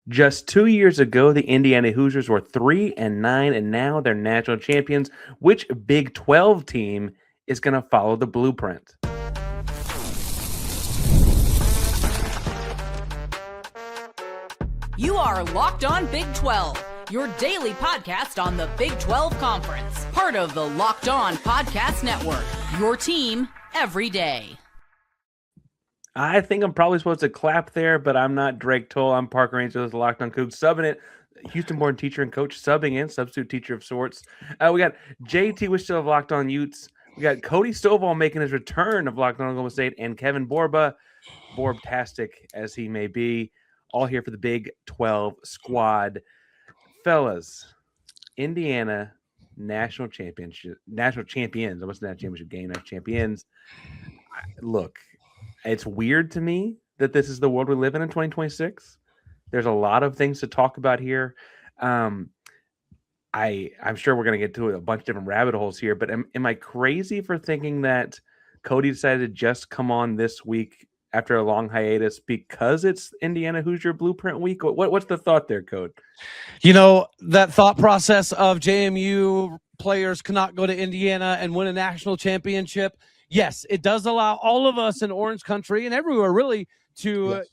Just 2 years ago, the Indiana Hoosiers were 3-9, and now they're national champions. Which Big 12 team is going to follow the blueprint? You are Locked On Big 12, your daily podcast on the Big 12 Conference. Part of the Locked On Podcast Network, your team every day. I think I'm probably supposed to clap there, but I'm not Drake Toll. I'm Parker Angel with Locked On Cougs, subbing it. Houston-born teacher and coach, subbing in, substitute teacher of sorts. We got JT Wistill of Locked On Utes. We got Cody Stovall making his return of Locked On Oklahoma State, and Kevin Borba, Borbtastic as he may be, all here for the Big 12 squad. Fellas, Indiana national champions. I wasn't that championship game, national champions. Look, it's weird to me that this is the world we live in 2026. There's a lot of things to talk about here. I'm sure we're going to get to a bunch of different rabbit holes here, but am I crazy for thinking that Cody decided to just come on this week after a long hiatus because it's Indiana Hoosier Blueprint Week? What's the thought there, Code? You know, that thought process of JMU players cannot go to Indiana and win a national championship. Yes, it does allow all of us in Orange Country and everywhere really to,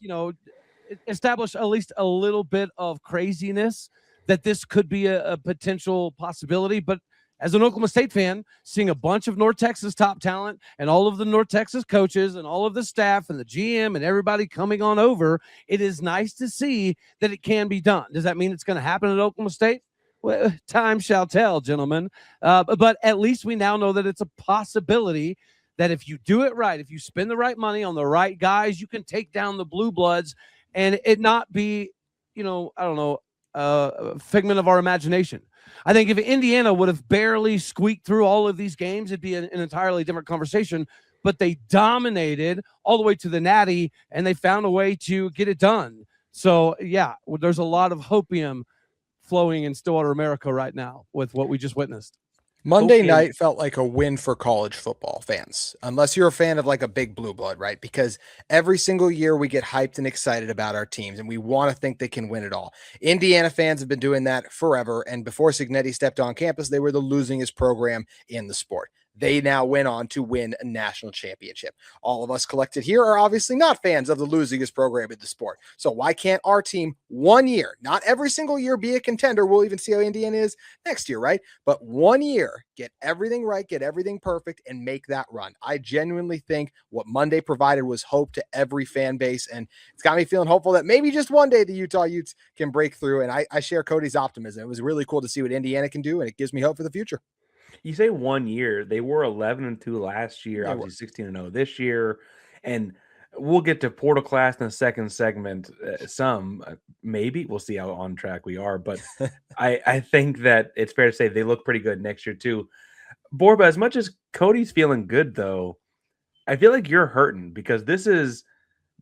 establish at least a little bit of craziness that this could be a potential possibility. But as an Oklahoma State fan, seeing a bunch of North Texas top talent and all of the North Texas coaches and all of the staff and the GM and everybody coming on over, it is nice to see that it can be done. Does that mean it's going to happen at Oklahoma State? Well, time shall tell, gentlemen. But at least we now know that it's a possibility that if you do it right, if you spend the right money on the right guys, you can take down the Blue Bloods and it not be, a figment of our imagination. I think if Indiana would have barely squeaked through all of these games, it'd be an entirely different conversation. But they dominated all the way to the Natty, and they found a way to get it done. So, yeah, there's a lot of hopium flowing in Stillwater, America right now with what we just witnessed. Monday night felt like a win for college football fans, unless you're a fan of like a big blue blood, right? Because every single year we get hyped and excited about our teams and we want to think they can win it all. Indiana fans have been doing that forever. And before Cignetti stepped on campus, they were the losingest program in the sport. They now went on to win a national championship. All of us collected here are obviously not fans of the losingest program in the sport. So why can't our team 1 year, not every single year, be a contender? We'll even see how Indiana is next year, right? But 1 year, get everything right, get everything perfect, and make that run. I genuinely think what Monday provided was hope to every fan base, and it's got me feeling hopeful that maybe just one day the Utah Utes can break through, and I share Cody's optimism. It was really cool to see what Indiana can do, and it gives me hope for the future. You say 1 year. They were 11-2 last year, obviously 16-0 this year. And we'll get to portal class in the second segment. Maybe. We'll see how on track we are. But I think that it's fair to say they look pretty good next year too. Borba, as much as Cody's feeling good, though, I feel like you're hurting because this is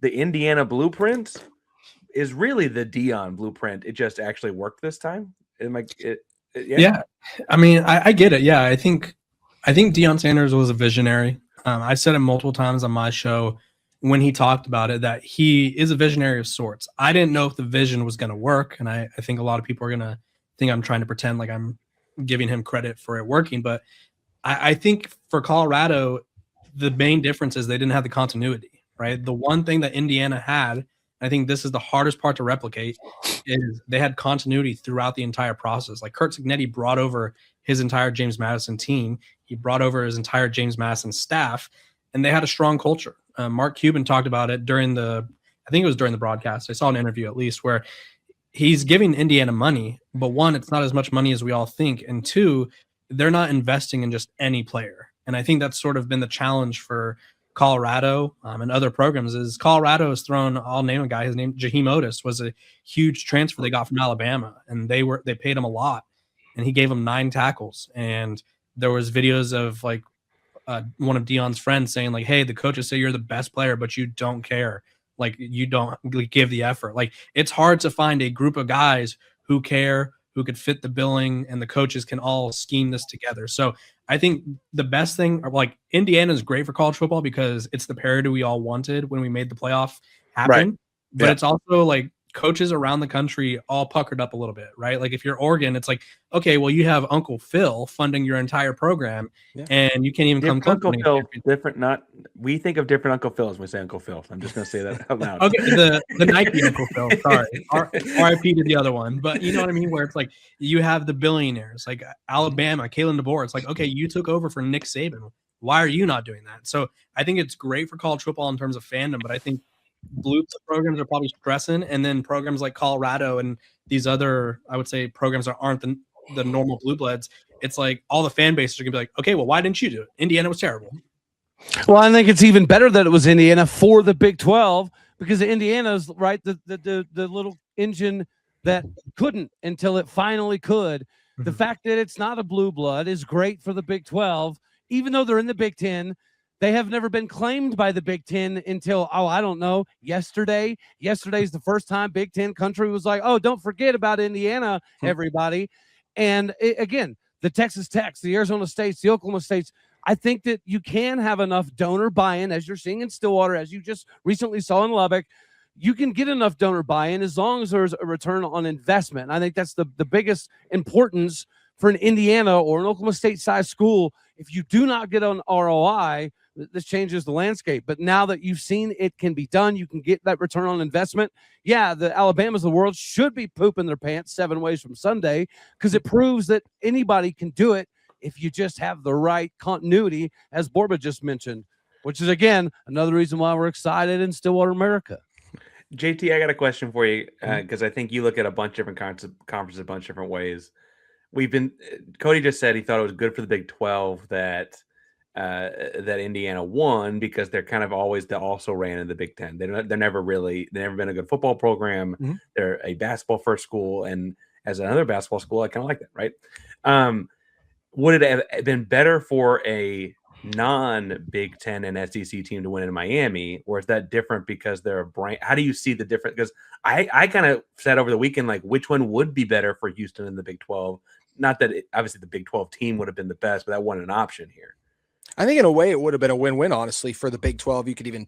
the Indiana blueprint is really the Dion blueprint. It just actually worked this time. Yeah. I mean, I get it. Yeah, I think Deion Sanders was a visionary. I said it multiple times on my show when he talked about it that he is a visionary of sorts. I didn't know if the vision was going to work, and I think a lot of people are going to think I'm trying to pretend like I'm giving him credit for it working. But I think for Colorado, the main difference is they didn't have the continuity, right? The one thing that Indiana had, I think this is the hardest part to replicate, is they had continuity throughout the entire process. Like Curt Cignetti brought over his entire James Madison team. He brought over his entire James Madison staff, and they had a strong culture. Mark Cuban talked about it during the broadcast. I saw an interview at least where he's giving Indiana money, but one, it's not as much money as we all think. And two, they're not investing in just any player. And I think that's sort of been the challenge for Colorado and other programs is Colorado has thrown, I'll name a guy, his name Jaheim Otis was a huge transfer they got from Alabama, and they paid him a lot, and he gave him 9 tackles. And there was videos of like one of Deion's friends saying like, hey, the coaches say you're the best player, but you don't care. Like you don't give the effort. Like it's hard to find a group of guys who care, who could fit the billing, and the coaches can all scheme this together. So I think the best thing, like Indiana is great for college football because it's the parity we all wanted when we made the playoff happen. Right. But it's also like coaches around the country all puckered up a little bit, right? Like if you're Oregon, it's like, okay, well, you have Uncle Phil funding your entire program, and you can't even come close to winning a championship. Different, not we think of different Uncle Phils when we say Uncle Phil. I'm just going to say that out loud. Okay, the Nike Uncle Phil, sorry, RIP to the other one, but you know what I mean. Where it's like you have the billionaires, like Alabama, Kalen DeBoer. It's like, okay, you took over for Nick Saban. Why are you not doing that? So I think it's great for college football in terms of fandom, but I think blue programs are probably stressing, and then programs like Colorado and these other, I would say, programs that aren't the normal blue bloods. It's like all the fan bases are gonna be like, okay, well, why didn't you do it? Indiana was terrible. Well, I think it's even better that it was Indiana for the Big 12 because Indiana's right the little engine that couldn't until it finally could. Mm-hmm. The fact that it's not a blue blood is great for the Big 12, even though they're in the Big 10. They have never been claimed by the Big Ten until, I don't know, yesterday. Yesterday's the first time Big Ten country was like, oh, don't forget about Indiana, everybody. And again, the Texas Techs, the Arizona States, the Oklahoma States, I think that you can have enough donor buy-in, as you're seeing in Stillwater, as you just recently saw in Lubbock. You can get enough donor buy-in as long as there's a return on investment. And I think that's the biggest importance for an Indiana or an Oklahoma State-sized school. If you do not get an ROI, this changes the landscape. But now that you've seen it can be done, you can get that return on investment. Yeah, the Alabamas of the world should be pooping their pants 7 ways from Sunday because it proves that anybody can do it if you just have the right continuity, as Borba just mentioned, which is, again, another reason why we're excited in Stillwater, America. JT, I got a question for you because I think you look at a bunch of different conferences a bunch of different ways. Cody just said he thought it was good for the Big 12 that Indiana won because they're kind of always the also ran in the Big 10. They've never been a good football program. Mm-hmm. They're a basketball first school, and as another basketball school, I kind of like that, right? Would it have been better for a non-Big 10 and SEC team to win in Miami, or is that different because they're a brand? How do you see the difference? Because I kind of said over the weekend, like, which one would be better for Houston in the Big 12? Not that obviously the Big 12 team would have been the best, but that wasn't an option here. I think in a way it would have been a win-win, honestly, for the Big 12. You could even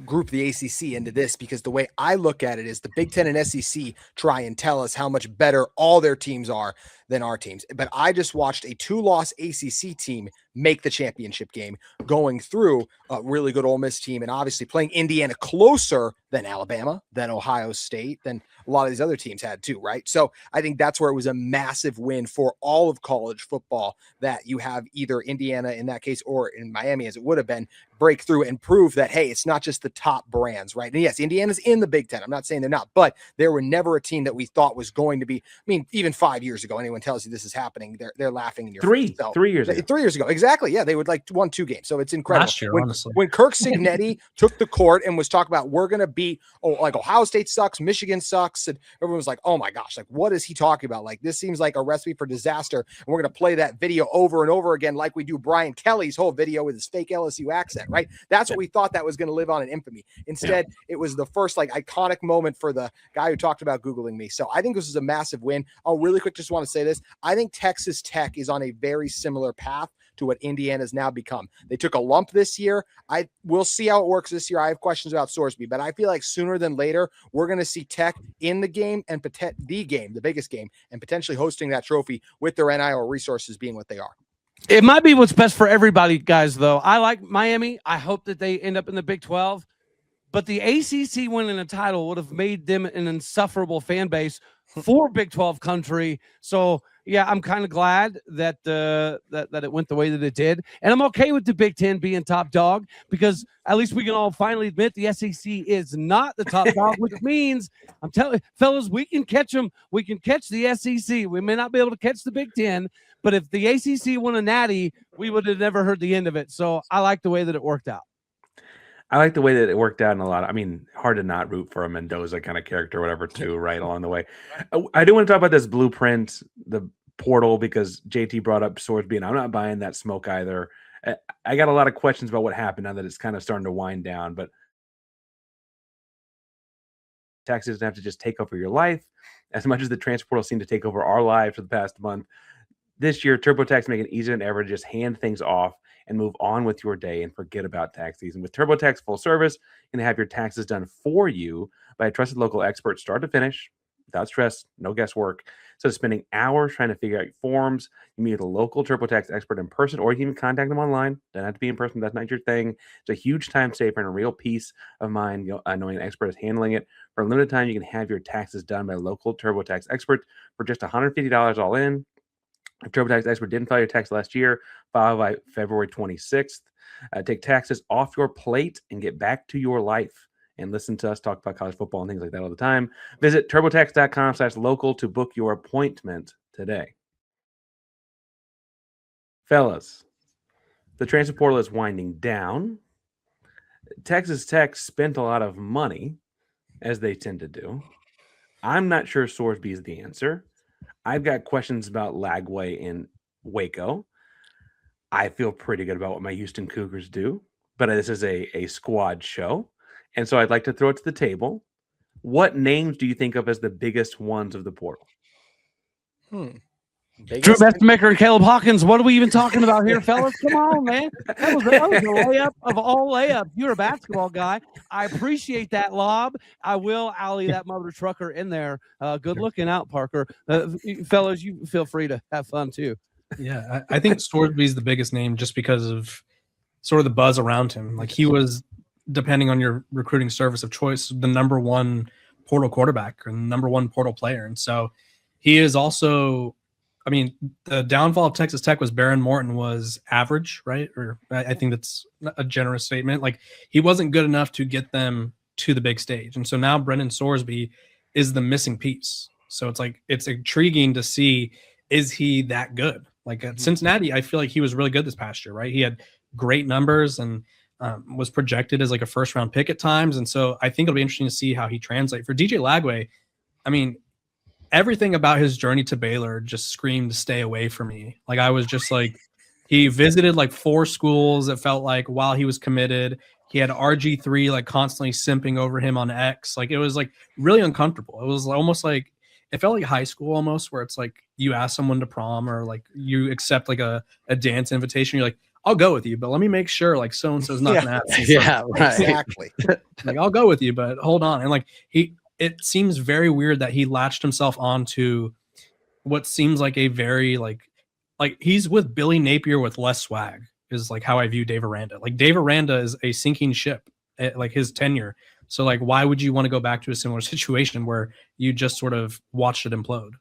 group the ACC into this because the way I look at it is the Big 10 and SEC try and tell us how much better all their teams are than our teams. But I just watched a 2-loss ACC team make the championship game, going through a really good Ole Miss team and obviously playing Indiana closer than Alabama, than Ohio State, than a lot of these other teams had too, right? So I think that's where it was a massive win for all of college football that you have either Indiana in that case or in Miami, as it would have been, break through and prove that, hey, it's not just the top brands, right? And yes, Indiana's in the Big 10. I'm not saying they're not, but they were never a team that we thought was going to be. I mean, even 5 years ago, anyone tells you this is happening, they're laughing in your face. So, 3 years ago. 3 years ago. Exactly. Yeah, they would won 2 games. So it's incredible. Last year, honestly. When Kirk Cignetti took the court and was talking about we're going to beat, like Ohio State sucks, Michigan sucks, and everyone was like, oh my gosh, like what is he talking about? Like this seems like a recipe for disaster. And we're going to play that video over and over again like we do Brian Kelly's whole video with his fake LSU accent, right? That's what we thought that was going to live on in infamy. Instead, it was the first like iconic moment for the guy who talked about Googling me. So I think this is a massive win. Oh, really quick, just want to say this. I think Texas Tech is on a very similar path to what Indiana's now become. They took a lump this year. We'll see how it works this year. I have questions about Sorsby, but I feel like sooner than later, we're going to see Tech in the game and the biggest game, and potentially hosting that trophy with their NIL resources being what they are. It might be what's best for everybody, guys, though. I like Miami. I hope that they end up in the Big 12. But the ACC winning a title would have made them an insufferable fan base for Big 12 country. So, yeah, I'm kind of glad that that it went the way that it did. And I'm okay with the Big 10 being top dog because at least we can all finally admit the SEC is not the top dog, which means, I'm telling you, fellas, we can catch them. We can catch the SEC. We may not be able to catch the Big 10, but if the ACC won a natty, we would have never heard the end of it. So I like the way that it worked out. I like the way that it worked out in a lot. I mean, hard to not root for a Mendoza kind of character or whatever, too, right along the way. I do want to talk about this blueprint, the portal, because JT brought up Sorsby, and I'm not buying that smoke either. I got a lot of questions about what happened now that it's kind of starting to wind down, but taxes doesn't have to just take over your life as much as the transfer portal seemed to take over our lives for the past month. This year, TurboTax make it easier than ever to just hand things off and move on with your day and forget about tax season. With TurboTax full service, you can have your taxes done for you by a trusted local expert, start to finish, without stress, no guesswork. So spending hours trying to figure out forms, you meet a local TurboTax expert in person, or you can even contact them online. Doesn't have to be in person. That's not your thing. It's a huge time saver and a real peace of mind, knowing an expert is handling it. For a limited time, you can have your taxes done by a local TurboTax expert for just $150 all in. If TurboTax expert didn't file your tax last year, file by February 26th. Take taxes off your plate and get back to your life. And listen to us talk about college football and things like that all the time. Visit turbotax.com/local to book your appointment today. Fellas, the transfer portal is winding down. Texas Tech spent a lot of money, as they tend to do. I'm not sure Sorsby is the answer. I've got questions about Lagway in Waco. I feel pretty good about what my Houston Cougars do, but this is a squad show. And so I'd like to throw it to the table. What names do you think of as the biggest ones of the portal? Drew Bethmaker and Caleb Hawkins. What are we even talking about here, fellas? Come on, man. That was a layup of all layups. You're a basketball guy. I appreciate that lob. I will alley that motor trucker in there. Good looking out, Parker. Fellas, you feel free to have fun too. Yeah, I think Sorsby's the biggest name just because of sort of the buzz around him. Like he was, depending on your recruiting service of choice, the number one portal quarterback or number one portal player. And so he is also, I mean, the downfall of Texas Tech was Baron Morton was average, right? Or I think that's a generous statement. Like he wasn't good enough to get them to the big stage. And so now Brendan Sorsby is the missing piece. So it's like, it's intriguing to see, is he that good? Like at Cincinnati, I feel like he was really good this past year, right? He had great numbers and was projected as like a first round pick at times. And so I think it'll be interesting to see how he translates. For DJ Lagway, I mean, everything about his journey to Baylor just screamed stay away from me. Like I was just like, he visited like 4 schools. It felt like while he was committed, he had RG3 like constantly simping over him on X. Like it was like really uncomfortable. It was almost like, it felt like high school almost, where it's like you ask someone to prom or like you accept like a dance invitation. You're like, I'll go with you, but let me make sure like so-and-so's not going to happen. Yeah, right. Exactly. Like I'll go with you, but hold on. And like it seems very weird that he latched himself onto what seems like a very like he's with Billy Napier with less swag is like how I view Dave Aranda. Like Dave Aranda is a sinking ship at like his tenure. So like, why would you want to go back to a similar situation where you just sort of watched it implode?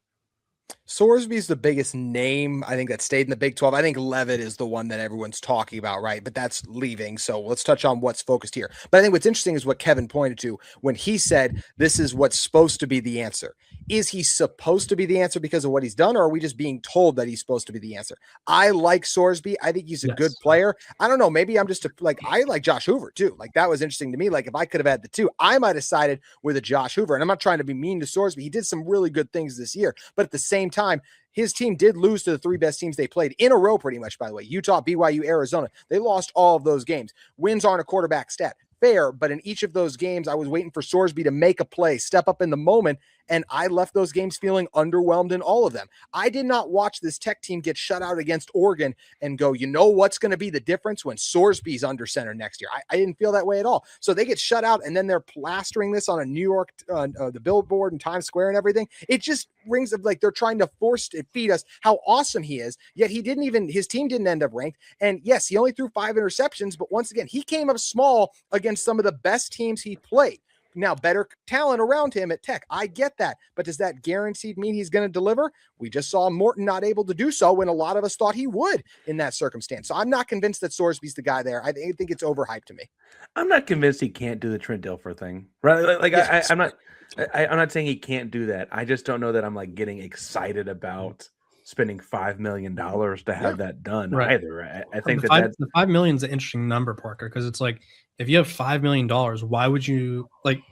Sorsby's the biggest name, I think, that stayed in the Big 12. I think Levitt is the one that everyone's talking about, right? But that's leaving. So let's touch on what's focused here. But I think what's interesting is what Kevin pointed to when he said this is what's supposed to be the answer. Is he supposed to be the answer because of what he's done, or are we just being told that he's supposed to be the answer? I like Sorsby. I think he's a good player. I don't know. Maybe I'm just I like Josh Hoover too. Like that was interesting to me. Like if I could have had the two, I might have sided with a Josh Hoover. And I'm not trying to be mean to Sorsby. He did some really good things this year, but at the same time, his team did lose to the 3 best teams they played in a row pretty much, by the way. Utah, BYU, Arizona. They lost all of those games. Wins aren't a quarterback stat. Fair, but in each of those games, I was waiting for Sorsby to make a play, step up in the moment, and I left those games feeling underwhelmed in all of them. I did not watch this Tech team get shut out against Oregon and go, you know what's going to be the difference when Sorsby's under center next year? I didn't feel that way at all. So they get shut out, and then they're plastering this on a New York, the billboard and Times Square and everything. It just rings of like they're trying to force to feed us how awesome he is, yet his team didn't end up ranked. And yes, he only threw 5 interceptions, but once again, he came up small against some of the best teams he played. Now, better talent around him at Tech. I get that. But does that guaranteed mean he's going to deliver? We just saw Morton not able to do so when a lot of us thought he would in that circumstance. So I'm not convinced that Sorsby's the guy there. I think it's overhyped to me. I'm not convinced he can't do the Trent Dilfer thing. Right? Like yes, I'm not saying he can't do that. I just don't know that I'm like getting excited about spending $5 million to have that done either. I think the $5 million is an interesting number, Parker, because it's like, if you have $5 million, why would you like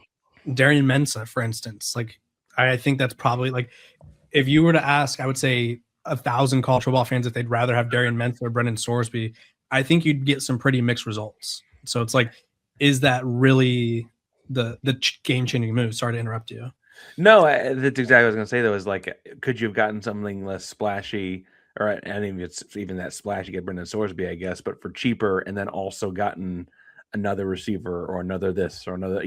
Darian Mensah, for instance? Like, I think that's probably like, if you were to ask, I would say 1,000 college football fans if they'd rather have Darian Mensah or Brendan Sorsby, I think you'd get some pretty mixed results. So it's like, is that really the game changing move? Sorry to interrupt you. No, that's exactly what I was going to say, though, is like, could you have gotten something less splashy All right, and even it's even that splash you get Brendan Sorsby, I guess, but for cheaper, and then also gotten another receiver or another this or another,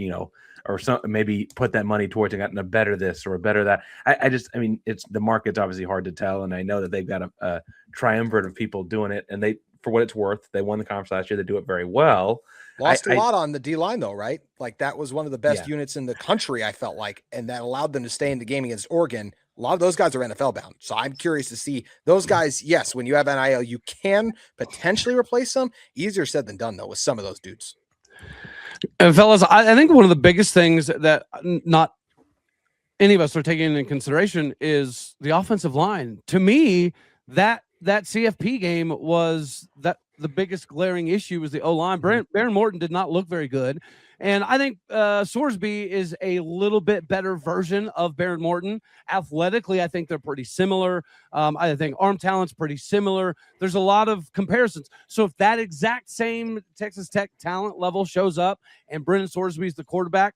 or some maybe put that money towards and gotten a better this or a better that. I mean, it's the market's obviously hard to tell, and I know that they've got a triumvirate of people doing it, and they, for what it's worth, they won the conference last year. They do it very well. Lost a lot on the D line though, right? Like that was one of the best Yeah. units in the country, I felt like, and that allowed them to stay in the game against Oregon. A lot of those guys are NFL bound. So I'm curious to see those guys. Yes, when you have NIL, you can potentially replace them. Easier said than done, though, with some of those dudes. And fellas, I think one of the biggest things that not any of us are taking into consideration is the offensive line. To me, that CFP game was the biggest glaring issue was the O-line. Baron Morton did not look very good. And I think Sorsby is a little bit better version of Baron Morton. Athletically, I think they're pretty similar. I think arm talent's pretty similar. There's a lot of comparisons. So if that exact same Texas Tech talent level shows up and Brendan Sorsby's the quarterback,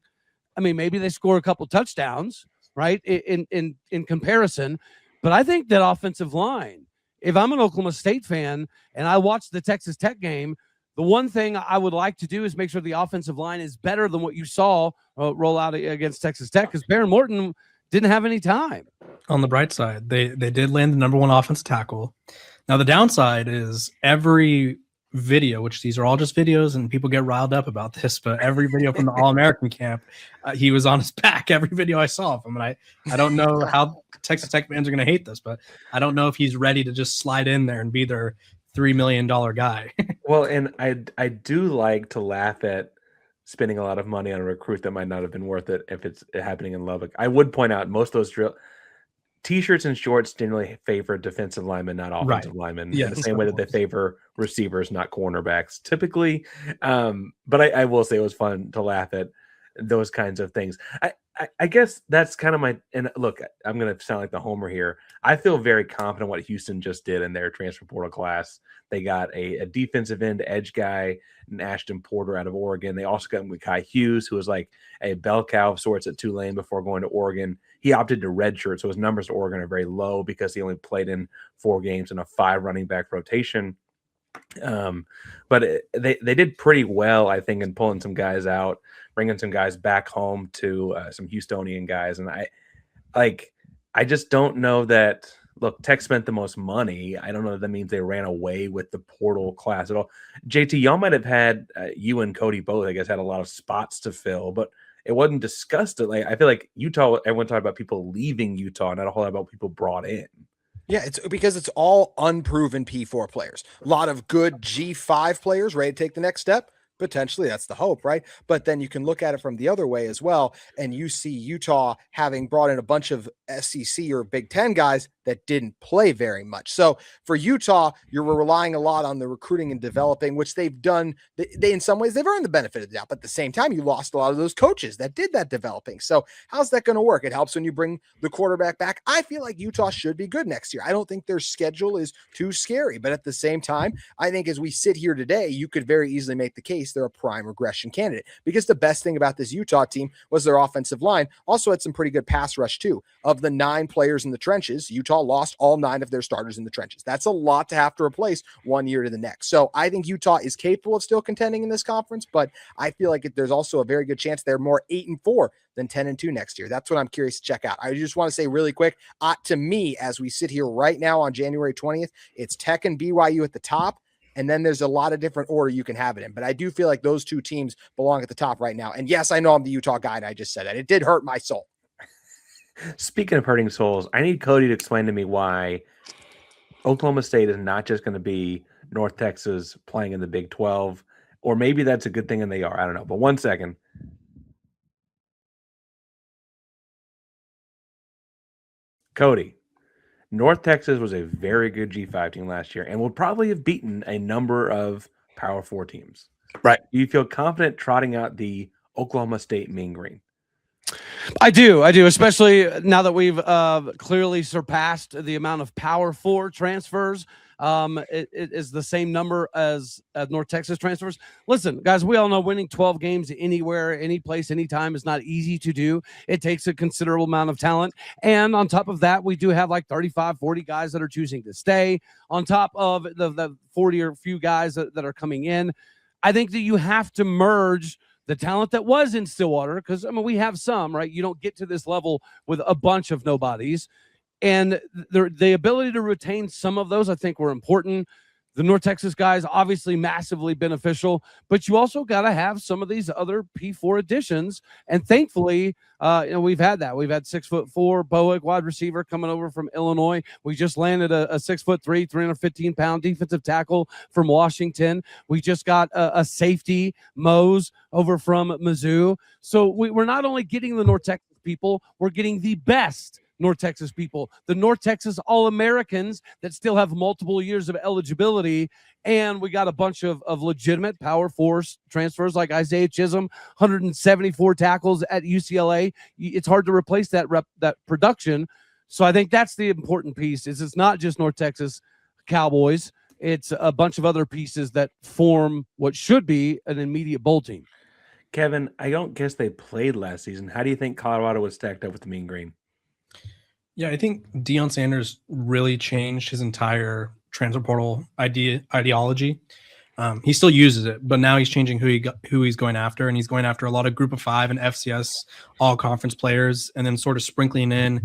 I mean, maybe they score a couple touchdowns, right, in comparison. But I think that offensive line, if I'm an Oklahoma State fan and I watch the Texas Tech game, the one thing I would like to do is make sure the offensive line is better than what you saw roll out against Texas Tech, because Baron Morton didn't have any time. On the bright side, they did land the number one offensive tackle. Now, the downside is every video, which these are all just videos and people get riled up about this, but every video from the All-American camp, he was on his back every video I saw of him. And I don't know how Texas Tech fans are going to hate this, but I don't know if he's ready to just slide in there and be their $3 million guy. Well, and I do like to laugh at spending a lot of money on a recruit that might not have been worth it if it's happening in Lubbock. I would point out most of those T-shirts and shorts generally favor defensive linemen, not offensive linemen. Yes, in the same way that they favor receivers, not cornerbacks, typically. But I will say it was fun to laugh at those kinds of things. I guess that's kind of and look, I'm going to sound like the homer here. I feel very confident what Houston just did in their transfer portal class. They got a defensive end edge guy, and Ashton Porter out of Oregon. They also got Mekhi Hughes, who was like a bell cow of sorts at Tulane before going to Oregon. He opted to redshirt, so his numbers to Oregon are very low because he only played in 4 games in a 5 running back rotation. But they did pretty well, I think, in pulling some guys out, bringing some guys back home to some Houstonian guys. And I just don't know that. Look, Tech spent the most money. I don't know if that means they ran away with the portal class at all. JT, y'all might have had you and Cody both, I guess, had a lot of spots to fill, but it wasn't discussed. Like, I feel like Utah, everyone talked about people leaving Utah, not a whole lot about people brought in. Yeah, it's because it's all unproven P4 players. A lot of good G5 players ready to take the next step. Potentially, that's the hope, right? But then you can look at it from the other way as well, and you see Utah having brought in a bunch of SEC or Big Ten guys that didn't play very much. So for Utah, you're relying a lot on the recruiting and developing, which they've done. They in some ways, they've earned the benefit of the doubt, but at the same time, you lost a lot of those coaches that did that developing. So how's that going to work? It helps when you bring the quarterback back. I feel like Utah should be good next year. I don't think their schedule is too scary, but at the same time, I think as we sit here today, you could very easily make the case they're a prime regression candidate, because the best thing about this Utah team was their offensive line. Also had some pretty good pass rush too. Of the 9 players in the trenches, Utah lost all 9 of their starters in the trenches. That's a lot to have to replace one year to the next. So I think Utah is capable of still contending in this conference, but I feel like there's also a very good chance they're more 8-4 than 10-2 next year. That's what I'm curious to check out. I just want to say really quick, to me, as we sit here right now on January 20th, it's Tech and BYU at the top. And then there's a lot of different order you can have it in. But I do feel like those 2 teams belong at the top right now. And yes, I know I'm the Utah guy, and I just said that. It did hurt my soul. Speaking of hurting souls, I need Cody to explain to me why Oklahoma State is not just going to be North Texas playing in the Big 12, or maybe that's a good thing and they are. I don't know. But one second. Cody, North Texas was a very good G5 team last year and would probably have beaten a number of Power 4 teams. Right. Do you feel confident trotting out the Oklahoma State Mean Green? I do, especially now that we've clearly surpassed the amount of Power 4 transfers. It is the same number as North Texas transfers. Listen, guys, we all know winning 12 games anywhere, any place, anytime is not easy to do. It takes a considerable amount of talent. And on top of that, we do have like 35, 40 guys that are choosing to stay on top of the 40 or few guys that are coming in. I think that you have to merge the talent that was in Stillwater, because I mean we have some, right? You don't get to this level with a bunch of nobodies, and the ability to retain some of those I think were important. The North Texas guys obviously massively beneficial, but you also got to have some of these other P4 additions, and thankfully we've had that. We've had 6'4" Bowick, wide receiver, coming over from Illinois. We just landed a 6'3", 315-pound defensive tackle from Washington. We just got a safety, Mose, over from Mizzou. So we're not only getting the North Texas people, we're getting the best North Texas people, the North Texas All-Americans that still have multiple years of eligibility. And we got a bunch of legitimate Power 4 transfers like Isaiah Chisholm, 174 tackles at UCLA. It's hard to replace that production. So I think that's the important piece, is it's not just North Texas Cowboys. It's a bunch of other pieces that form what should be an immediate bowl team. Kevin, I don't guess they played last season. How do you think Colorado was stacked up with the Mean Green? Yeah, I think Deion Sanders really changed his entire transfer portal ideology. He still uses it, but now he's changing who he's going after, and he's going after a lot of Group of 5 and FCS all-conference players, and then sort of sprinkling in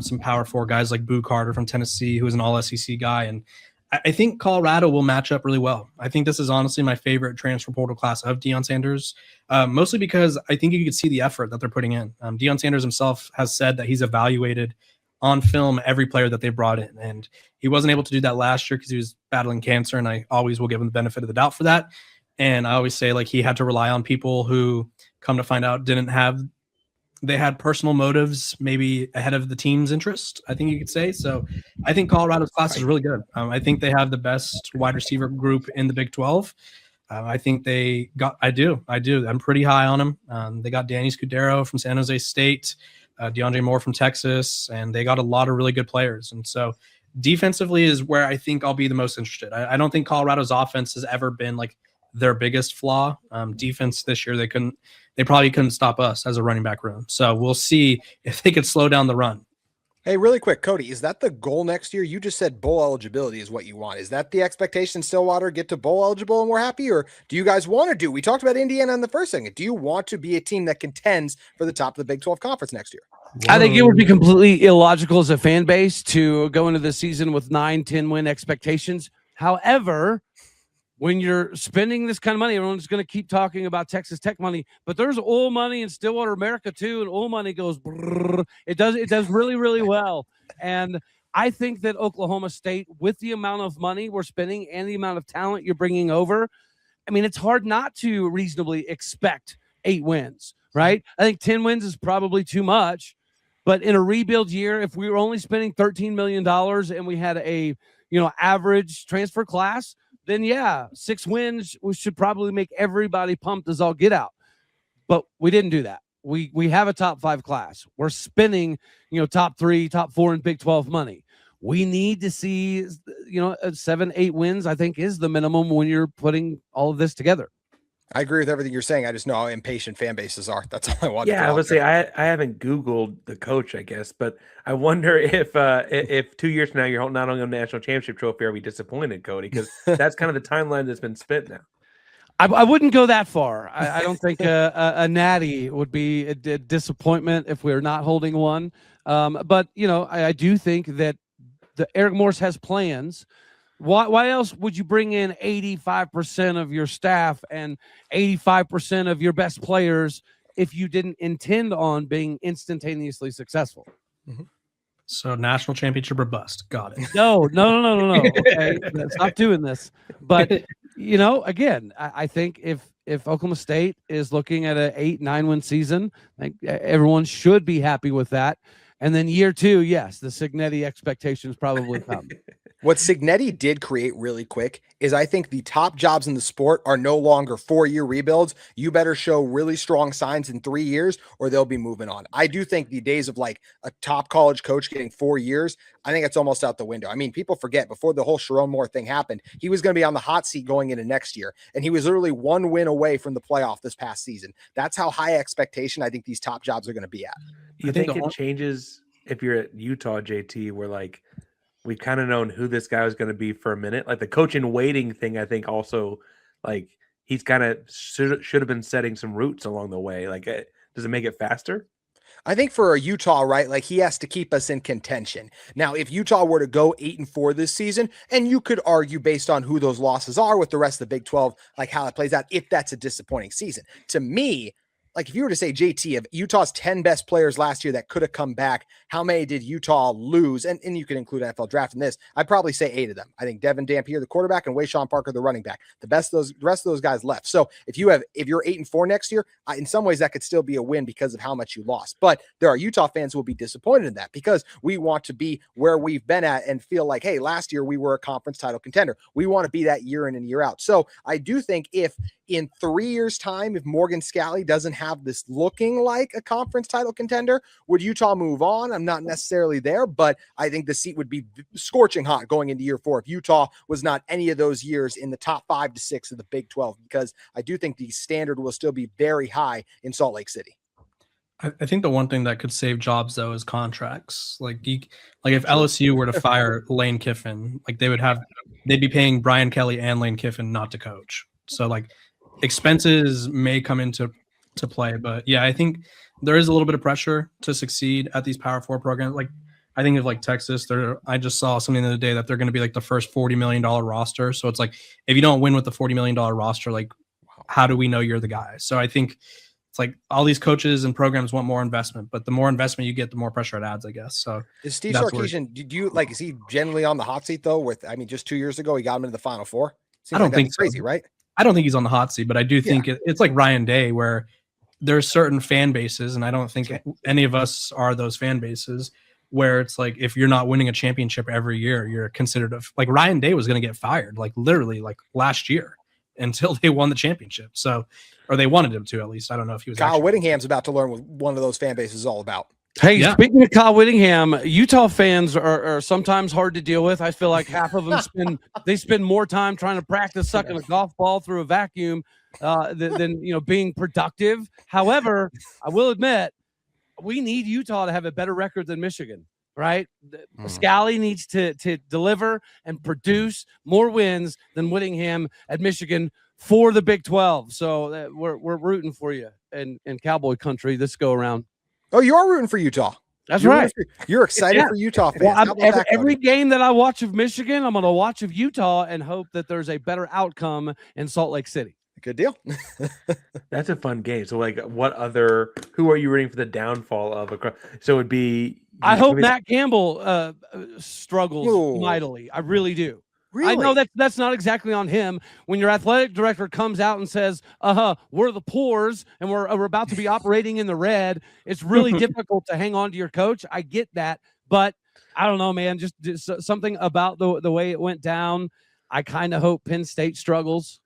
some Power 4 guys like Boo Carter from Tennessee, who is an all-SEC guy. And I think Colorado will match up really well. I think this is honestly my favorite transfer portal class of Deion Sanders, mostly because I think you could see the effort that they're putting in. Deion Sanders himself has said that he's evaluated on film every player that they brought in, and he wasn't able to do that last year because he was battling cancer, and I always will give him the benefit of the doubt for that. And I always say, like, he had to rely on people who, come to find out, they had personal motives maybe ahead of the team's interest, I think you could say. So I think Colorado's class is really good. I think they have the best wide receiver group in the Big 12. I think I do. I'm pretty high on them. They got Danny Scudero from San Jose State, DeAndre Moore from Texas, and they got a lot of really good players. And so defensively is where I think I'll be the most interested. I don't think Colorado's offense has ever been like their biggest flaw. Defense this year, they probably couldn't stop us as a running back room. So we'll see if they could slow down the run. Hey, really quick, Cody, is that the goal next year? You just said bowl eligibility is what you want. Is that the expectation, Stillwater, get to bowl eligible and we're happy? Or do you guys want to we talked about Indiana in the first segment. Do you want to be a team that contends for the top of the Big 12 conference next year? I think it would be completely illogical as a fan base to go into the season with 9-10 win expectations. However, when you're spending this kind of money, everyone's going to keep talking about Texas Tech money, but there's oil money in Stillwater, America too, and oil money goes brrr. It does really, really well. And I think that Oklahoma State, with the amount of money we're spending and the amount of talent you're bringing over, I mean, it's hard not to reasonably expect 8 wins, right? I think 10 wins is probably too much, but in a rebuild year, if we were only spending $13 million and we had a average transfer class, then yeah, 6 wins, we should probably make everybody pumped as all get out. But we didn't do that. We have a top 5 class. We're spending, top 3, top 4 in Big 12 money. We need to see, 7-8 wins, I think, is the minimum when you're putting all of this together. I agree with everything you're saying. I just know how impatient fan bases are. That's all I want. Yeah, I would say I haven't Googled the coach, I guess, but I wonder if 2 years from now you're holding out on a national championship trophy, are we disappointed, Cody? Because that's kind of the timeline that's been spent now. I wouldn't go that far. I don't think a natty would be a disappointment if we're not holding one. But I do think that Eric Morse has plans. Why else would you bring in 85% of your staff and 85% of your best players if you didn't intend on being instantaneously successful? Mm-hmm. So national championship or bust. Got it. No. Okay, stop doing this. But again, I think if Oklahoma State is looking at an 8-9 win season, I think everyone should be happy with that. And then year 2, yes, the Signetti expectations probably come. What Signetti did create really quick is I think the top jobs in the sport are no longer 4-year rebuilds. You better show really strong signs in 3 years or they'll be moving on. I do think the days of like a top college coach getting 4 years, I think it's almost out the window. I mean, people forget before the whole Sharon Moore thing happened, he was going to be on the hot seat going into next year. And he was literally 1 win away from the playoff this past season. That's how high expectation I think these top jobs are going to be at. You think it changes if you're at Utah, JT, where like we've kind of known who this guy was going to be for a minute? Like the coach in waiting thing, I think also like he's kind of should have been setting some roots along the way. Like, does it make it faster? I think for a Utah, right, like he has to keep us in contention. Now, if Utah were to go 8-4 this season, and you could argue based on who those losses are with the rest of the Big 12, like how it plays out, if that's a disappointing season. To me, like if you were to say, JT, of Utah's 10 best players last year that could have come back, how many did Utah lose? And you can include NFL draft in this. I'd probably say 8 of them. I think Devin Dampier, the quarterback, and Wayshawn Parker, the running back. The rest of those guys left. So if you're 8-4 next year, in some ways that could still be a win because of how much you lost. But there are Utah fans who will be disappointed in that because we want to be where we've been at and feel like, hey, last year we were a conference title contender. We want to be that year in and year out. So I do think if in 3 years' time, if Morgan Scalley doesn't have this looking like a conference title contender, would Utah move on? I'm not necessarily there, but I think the seat would be scorching hot going into year 4 if Utah was not any of those years in the top 5 to 6 of the Big 12, because I do think the standard will still be very high in Salt Lake City. I think the one thing that could save jobs though is contracts. Like if LSU were to fire Lane Kiffin, like they'd be paying Brian Kelly and Lane Kiffin not to coach. So like expenses may come into play, but yeah, I think there is a little bit of pressure to succeed at these Power 4 programs. Like I think of like Texas, I just saw something the other day that they're going to be like the first $40 million roster. So it's like, if you don't win with the $40 million roster, like how do we know you're the guy? So I think it's like all these coaches and programs want more investment, but the more investment you get, the more pressure it adds, I guess. So is Steve Sarkisian, is he generally on the hot seat though? Just 2 years ago, he got him into the Final Four. I don't think crazy, right? I don't think he's on the hot seat, but I do think it's like Ryan Day, where there's certain fan bases, and I don't think any of us are those fan bases, where it's like if you're not winning a championship every year, you're considered like Ryan Day was going to get fired, like literally like last year until they won the championship. So, or they wanted him to at least. I don't know if he was. Kyle Whittingham's about to learn what one of those fan bases is all about. Hey, speaking of Kyle Whittingham, Utah fans are sometimes hard to deal with. I feel like half of them spend more time trying to practice sucking a golf ball through a vacuum than being productive. However, I will admit we need Utah to have a better record than Michigan, right? Scalley needs to deliver and produce more wins than Whittingham at Michigan for the Big 12. So we're rooting for you in Cowboy country this go around. Oh, you are rooting for Utah. That's right. You're excited for Utah fans. Well, every game that I watch of Michigan, I'm going to watch of Utah and hope that there's a better outcome in Salt Lake City. Good deal. That's a fun game. So, like, who are you rooting for the downfall of? So it would be. I hope Matt Campbell struggles mightily. I really do. Really? I know that's not exactly on him. When your athletic director comes out and says, we're the poors and we're about to be operating in the red, it's really difficult to hang on to your coach. I get that. But I don't know, man, just something about the way it went down. I kind of hope Penn State struggles.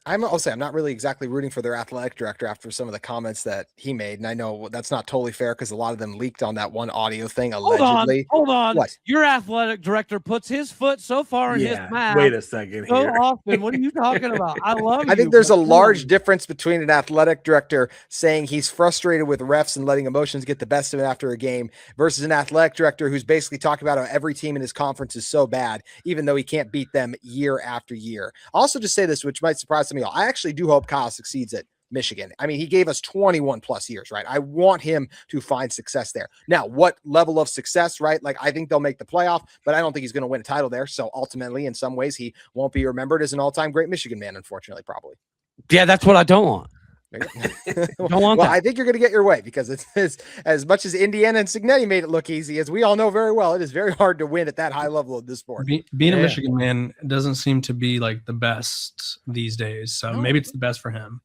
I'll say I'm not really exactly rooting for their athletic director after some of the comments that he made. And I know that's not totally fair because a lot of them leaked on that one audio thing, allegedly. Hold on. What? Your athletic director puts his foot so far in his mouth. Wait a second so often. What are you talking about? I love you. I think there's a large difference between an athletic director saying he's frustrated with refs and letting emotions get the best of him after a game versus an athletic director who's basically talking about how every team in his conference is so bad, even though he can't beat them year after year. I'll also just say this, which might surprise some of y'all. I actually do hope Kyle succeeds at Michigan. I mean, he gave us 21 plus years, right? I want him to find success there. Now, what level of success, right? Like, I think they'll make the playoff, but I don't think he's going to win a title there. So ultimately, in some ways, he won't be remembered as an all-time great Michigan man, unfortunately, probably. Yeah, that's what I don't want. I think you're going to get your way because it's as much as Indiana and Signetti made it look easy, as we all know very well, it is very hard to win at that high level of this sport. Being a Michigan man doesn't seem to be like the best these days. So maybe it's the best for him.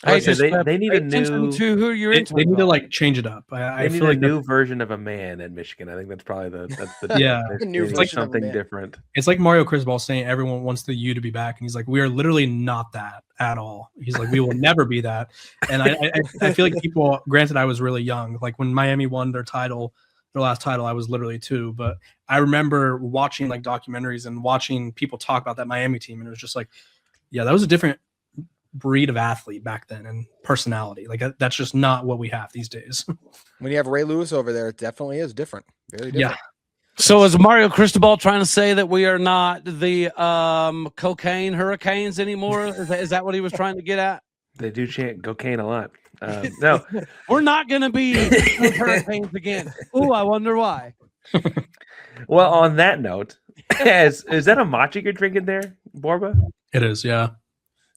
I would say just, they need pay a attention new to who you're They interviewing. need to like change it up. they I need feel a like new version of a man at Michigan. I think that's probably the Yeah. they A new need version of a something man. different. it's like Mario Cristobal saying everyone wants the U to be back, and he's like, we are literally not that at all. He's like, we will never be that. And I feel like people. Granted, I was really young. Like when Miami won their last title, I was literally 2. But I remember watching like documentaries and watching people talk about that Miami team, and it was just like, yeah, that was a different breed of athlete back then and personality. Like that's just not what we have these days. When you have Ray Lewis over there, it definitely is different. Very different. Yeah. So is Mario Cristobal trying to say that we are not the cocaine hurricanes anymore? Is that what he was trying to get at? They do chant cocaine a lot. No, We're not going to be those hurricanes again. Ooh, I wonder why. well, on that note, is that a matcha you're drinking there, Borba? It is. Yeah.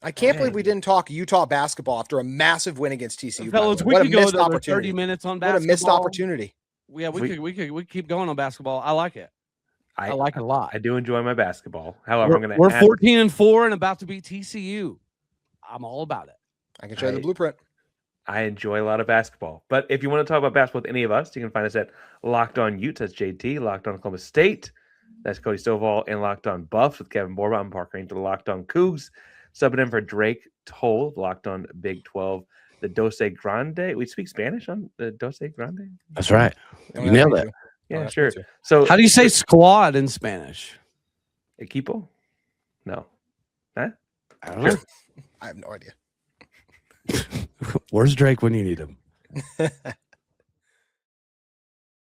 I can't believe we didn't talk Utah basketball after a massive win against TCU. Fellas, we What a could go missed another 30 opportunity. minutes on What basketball. a missed opportunity. Yeah, we could keep going on basketball. I like it. I like it a lot. I do enjoy my basketball. However, I'm going to We're 14-4 and about to beat TCU. I'm all about it. I can show you the blueprint. I enjoy a lot of basketball. But if you want to talk about basketball with any of us, you can find us at Locked On Utes. That's JT. Locked On Oklahoma State. That's Cody Stovall. And Locked On Buffs with Kevin Borba. I'm Parker Angel. Locked On Cougs. Subbing in for Drake Toll. Locked On Big 12. The Dose Grande. We speak Spanish on the Dose Grande? That's right. Oh, You nailed me it. too. Yeah, that's sure. me too. So How do you say squad in Spanish? Equipo? No. Huh? I don't know. I have no idea. Where's Drake when you need him?